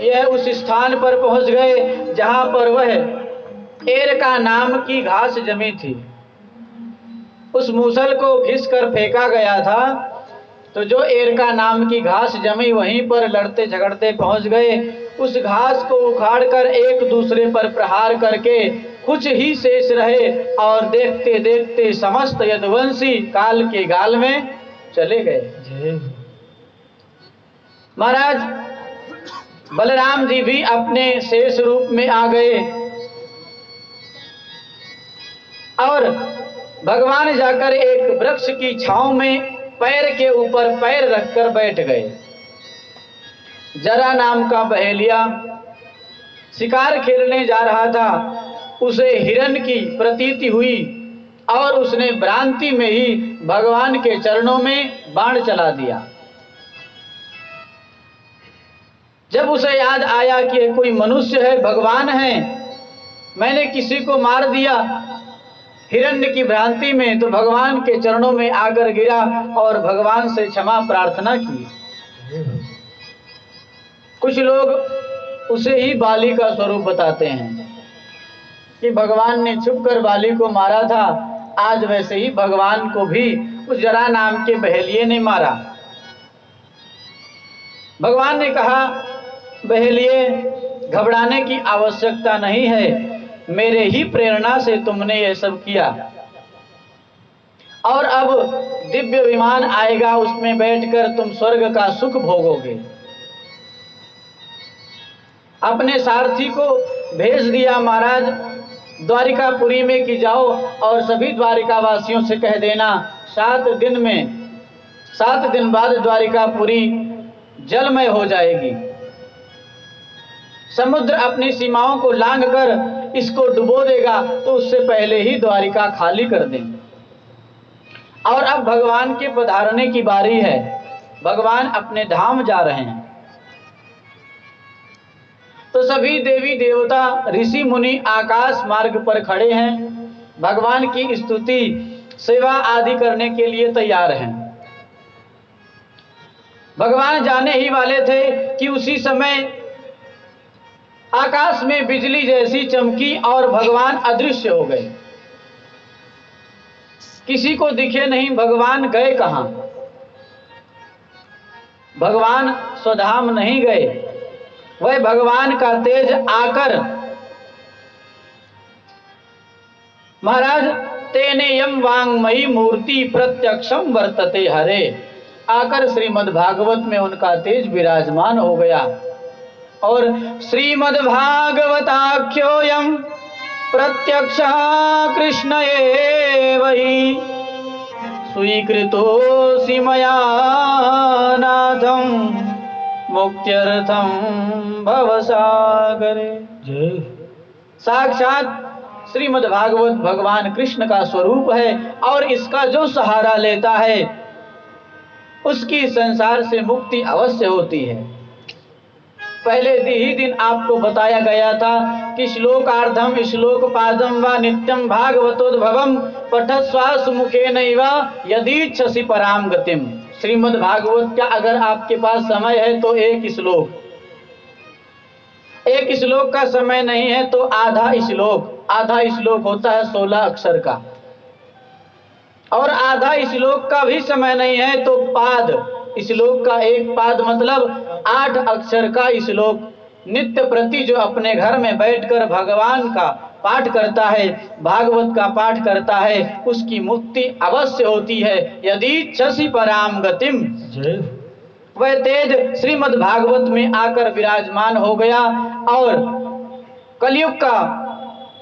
यह उस स्थान पर पहुंच गए जहां पर वह एरका नाम की घास जमी थी। उस मूसल को घिस कर फेंका गया था, तो जो एरका नाम की घास जमी वहीं पर लड़ते झगड़ते पहुंच गए। उस घास को उखाड़कर एक दूसरे पर प्रहार करके कुछ ही शेष रहे और देखते देखते समस्त यदुवंशी काल के गाल में चले गए। महाराज बलराम जी भी अपने शेष रूप में आ गए और भगवान जाकर एक वृक्ष की छांव में पैर के ऊपर पैर रखकर बैठ गए। जरा नाम का बहेलिया शिकार खेलने जा रहा था, उसे हिरण की प्रतीति हुई और उसने भ्रांति में ही भगवान के चरणों में बाण चला दिया। जब उसे याद आया कि कोई मनुष्य है, भगवान है, मैंने किसी को मार दिया हिरण्य की भ्रांति में, तो भगवान के चरणों में आकर गिरा और भगवान से क्षमा प्रार्थना की। कुछ लोग उसे ही बाली का स्वरूप बताते हैं कि भगवान ने छुपकर बाली को मारा था, आज वैसे ही भगवान को भी उस जरा नाम के बहेलिये ने मारा। भगवान ने कहा, बहेलिये घबराने की आवश्यकता नहीं है, मेरे ही प्रेरणा से तुमने यह सब किया और अब दिव्य विमान आएगा, उसमें बैठकर तुम स्वर्ग का सुख भोगोगे। अपने सारथी को भेज दिया महाराज द्वारिकापुरी में कि जाओ और सभी द्वारिका वासियों से कह देना 7 दिन बाद द्वारिकापुरी जलमय हो जाएगी। समुद्र अपनी सीमाओं को लांघकर इसको डुबो देगा, तो उससे पहले ही द्वारिका खाली कर देंगे। और अब भगवान के पधारने की बारी है, भगवान अपने धाम जा रहे हैं। तो सभी देवी देवता ऋषि मुनि आकाश मार्ग पर खड़े हैं, भगवान की स्तुति सेवा आदि करने के लिए तैयार हैं। भगवान जाने ही वाले थे कि उसी समय आकाश में बिजली जैसी चमकी और भगवान अदृश्य हो गए। किसी को दिखे नहीं, भगवान गए कहां? भगवान स्वधाम नहीं गए, वह भगवान का तेज आकर महाराज तेने यम वांगमयी मूर्ति प्रत्यक्षम वर्तते हरे, आकर श्रीमद् भागवत में उनका तेज विराजमान हो गया। और श्रीमद्भागवताख्योऽयं प्रत्यक्षः कृष्ण एव हि स्वीकृतोऽसि मया नाथं मुक्त्यर्थं भवसागरे। साक्षात श्रीमद्भागवत भगवान कृष्ण का स्वरूप है और इसका जो सहारा लेता है उसकी संसार से मुक्ति अवश्य होती है। पहले ही दिन आपको बताया गया था कि श्लोकार्धम श्लोकपादम व नित्यं भागवतोद्भवम पठस्व मुखेनैव यदीच्छसि पराम गतिम। श्रीमद् भागवत का अगर आपके पास समय है तो एक श्लोक का समय नहीं है तो आधा श्लोक होता है 16 अक्षर का, और आधा श्लोक का भी समय नहीं है तो पाद, श्लोक का एक पाद मतलब 8 अक्षर का श्लोक। नित्य प्रति जो अपने घर में बैठकर भगवान का पाठ करता है, भागवत का पाठ करता है, उसकी मुक्ति अवश्य होती है। यदि छसि पराम गतिम, वह तेज श्रीमद् भागवत में आकर विराजमान हो गया और कलयुग का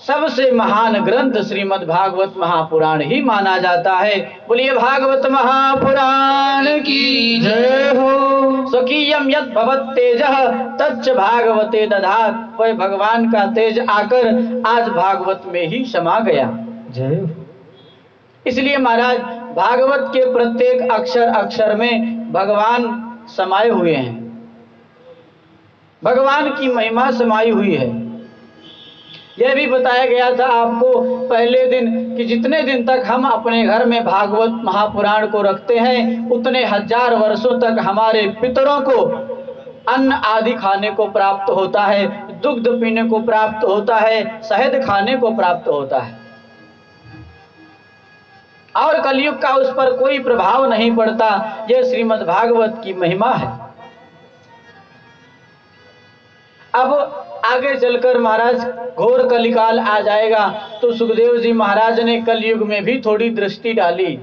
सबसे महान ग्रंथ श्रीमद् भागवत महापुराण ही माना जाता है। बोलिए भागवत महापुराण की जय हो। स्वकीयम यद भवत तेजः तच्च भागवते दधात, वह भगवान का तेज आकर आज भागवत में ही समा गया। जय। इसलिए महाराज भागवत के प्रत्येक अक्षर में भगवान समाये हुए हैं, भगवान की महिमा समाई हुई है। यह भी बताया गया था आपको पहले दिन कि जितने दिन तक हम अपने घर में भागवत महापुराण को रखते हैं उतने 1000 वर्षों तक हमारे पितरों को अन्न आदि खाने को प्राप्त होता है, दुग्ध पीने को प्राप्त होता है, शहद खाने को प्राप्त होता है, और कलयुग का उस पर कोई प्रभाव नहीं पड़ता। यह श्रीमद् भागवत की महिमा है। अब आगे चलकर महाराज घोर कलिकाल आ जाएगा, तो सुखदेव जी महाराज ने कलयुग में भी थोड़ी दृष्टि डाली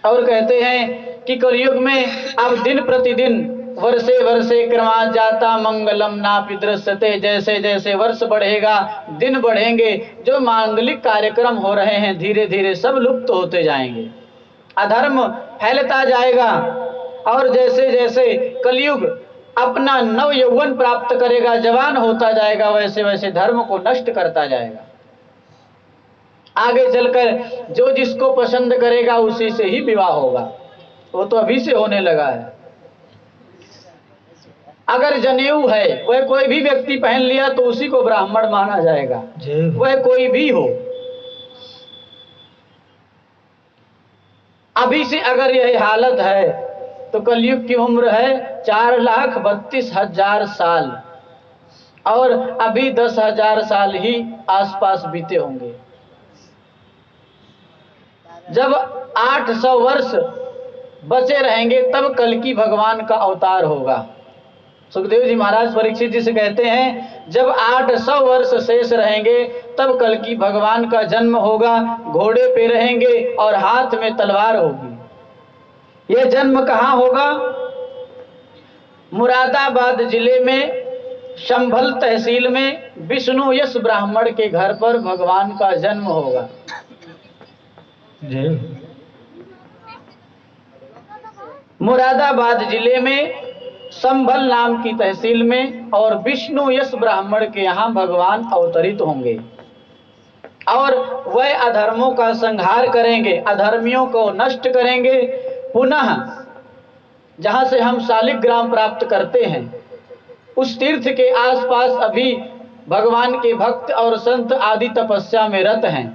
और कहते हैं कि कलयुग में अब दिन प्रतिदिन वर्षे वर्षे क्रमात् जाता मंगलम नापि दृश्यते। जैसे जैसे वर्ष बढ़ेगा, दिन बढ़ेंगे, जो मांगलिक कार्यक्रम हो रहे हैं धीरे धीरे सब लुप्त होते जाएंगे, अधर्म फैलता जाएगा, और जैसे जैसे कलयुग अपना नव यौवन प्राप्त करेगा, जवान होता जाएगा, वैसे वैसे धर्म को नष्ट करता जाएगा। आगे चलकर जो जिसको पसंद करेगा उसी से ही विवाह होगा, वो तो अभी से होने लगा है। अगर जनेऊ है वह कोई भी व्यक्ति पहन लिया तो उसी को ब्राह्मण माना जाएगा, वह कोई भी हो। अभी से अगर यह हालत है तो कलयुग की उम्र है 4,32,000 साल, और अभी 10,000 साल ही आसपास बीते होंगे। जब 800 वर्ष बचे रहेंगे तब कल्कि भगवान का अवतार होगा। सुखदेव जी महाराज परीक्षित जी से कहते हैं, जब 800 वर्ष शेष रहेंगे तब कल्कि भगवान का जन्म होगा, घोड़े पे रहेंगे और हाथ में तलवार होगी। यह जन्म कहाँ होगा? मुरादाबाद जिले में संभल तहसील में विष्णु यश ब्राह्मण के घर पर भगवान का जन्म होगा। मुरादाबाद जिले में संभल नाम की तहसील में और विष्णु यश ब्राह्मण के यहाँ भगवान अवतरित होंगे, और वह अधर्मों का संहार करेंगे, अधर्मियों को नष्ट करेंगे। पुनः जहाँ से हम शालिग्राम प्राप्त करते हैं उस तीर्थ के आसपास अभी भगवान के भक्त और संत आदि तपस्या में रत हैं,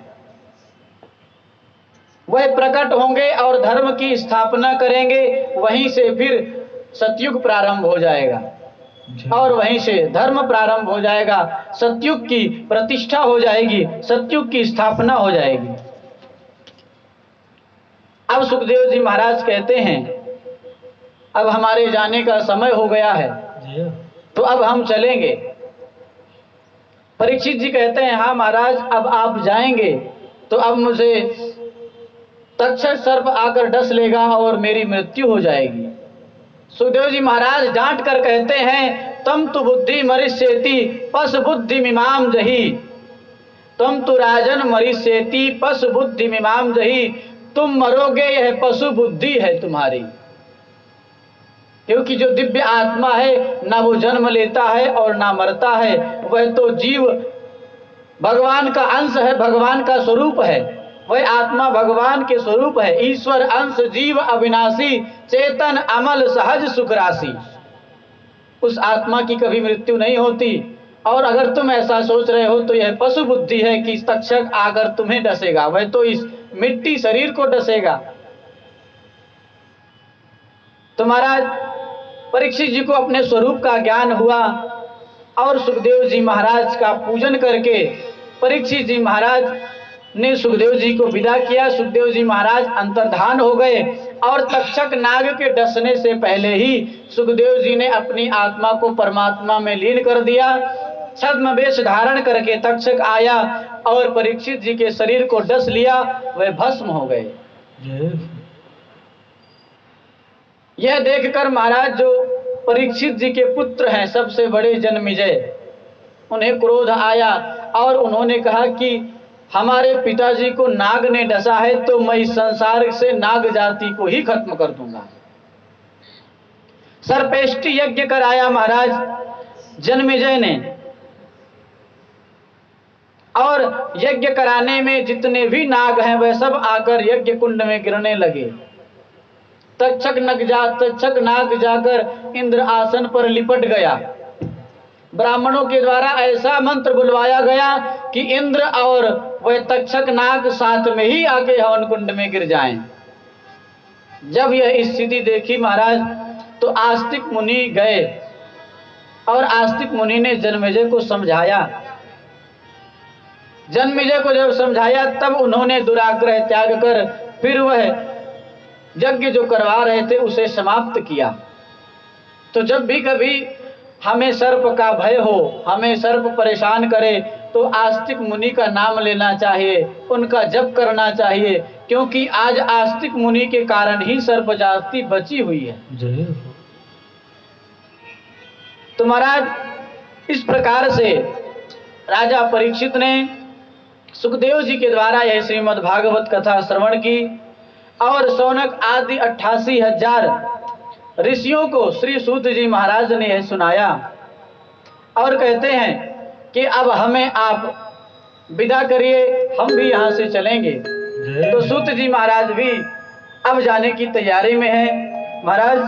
वह प्रकट होंगे और धर्म की स्थापना करेंगे। वहीं से फिर सतयुग प्रारंभ हो जाएगा, और वहीं से धर्म प्रारंभ हो जाएगा, सतयुग की प्रतिष्ठा हो जाएगी, सतयुग की स्थापना हो जाएगी। अब सुखदेव जी महाराज कहते हैं, अब हमारे जाने का समय हो गया है, तो अब हम चलेंगे। परीक्षित जी कहते हैं, हाँ महाराज, अब आप जाएंगे तो अब मुझे तक्षक सर्प आकर डस लेगा और मेरी मृत्यु हो जाएगी। सुखदेव जी महाराज डांट कर कहते हैं, तम तु बुद्धि मरिष्येति पस बुद्धि मिमाम जही, तुम तो राजन मरिष्येति पस बुद्धि मिमाम जही। तुम मरोगे, यह पशु बुद्धि है तुम्हारी, क्योंकि जो दिव्य आत्मा है ना वो जन्म लेता है और ना मरता है, वह तो जीव भगवान का अंश है, भगवान का स्वरूप है। वह आत्मा भगवान के स्वरूप है, ईश्वर अंश, जीव अविनाशी, चेतन अमल सहज सुख राशि। उस आत्मा की कभी मृत्यु नहीं होती। और अगर तुम ऐसा सोच रहे हो तो यह पशु बुद्धि है कि तक्षक आकर तुम्हें डसेगा, वह तो इस मिट्टी शरीर को डसेगा। तो महाराज परीक्षित जी को अपने स्वरूप का ज्ञान हुआ, और सुखदेव जी महाराज का पूजन करके परीक्षित जी महाराज ने सुखदेव जी को विदा किया। सुखदेव जी महाराज अंतर्धान हो गए, और तक्षक नाग के डसने से पहले ही सुखदेव जी ने अपनी आत्मा को परमात्मा में लीन कर दिया। छद्म वेश धारण करके तक्षक आया और परीक्षित जी के शरीर को डस लिया, वे भस्म हो गए। यह देखकर महाराज जो परीक्षित जी के पुत्र हैं, सबसे बड़े जन्मेजय, उन्हें क्रोध आया और उन्होंने कहा कि हमारे पिताजी को नाग ने डसा है तो मैं इस संसार से नाग जाति को ही खत्म कर दूंगा। सर्पेष्टि यज्ञ कराया महाराज जन्मेजय ने, और यज्ञ कराने में जितने भी नाग हैं वह सब आकर यज्ञ कुंड में गिरने लगे। तक्षक नाग जाकर इंद्र आसन पर लिपट गया। ब्राह्मणों के द्वारा ऐसा मंत्र बुलवाया गया कि इंद्र और वह तक्षक नाग साथ में ही आके हवन कुंड में गिर जाएं। जब यह स्थिति देखी महाराज तो आस्तिक मुनि गए और आस्तिक मुनि ने जन्मेजय को समझाया। जन्मेजय को जब समझाया तब उन्होंने दुराग्रह त्याग कर फिर वह यज्ञ जो करवा रहे थे उसे समाप्त किया। तो जब भी कभी हमें सर्प का भय हो, हमें सर्प परेशान करे, तो आस्तिक मुनि का नाम लेना चाहिए, उनका जप करना चाहिए, क्योंकि आज आस्तिक मुनि के कारण ही सर्प जाति बची हुई है। तो महाराज इस प्रकार से राजा परीक्षित ने सुखदेव जी के द्वारा यह श्रीमद् भागवत कथा श्रवण की और शौनक आदि 88,000 ऋषियों को श्री सूत जी महाराज ने यह सुनाया और कहते हैं कि अब हमें आप विदा करिए, हम भी यहाँ से चलेंगे। तो सूत जी महाराज भी अब जाने की तैयारी में हैं। महाराज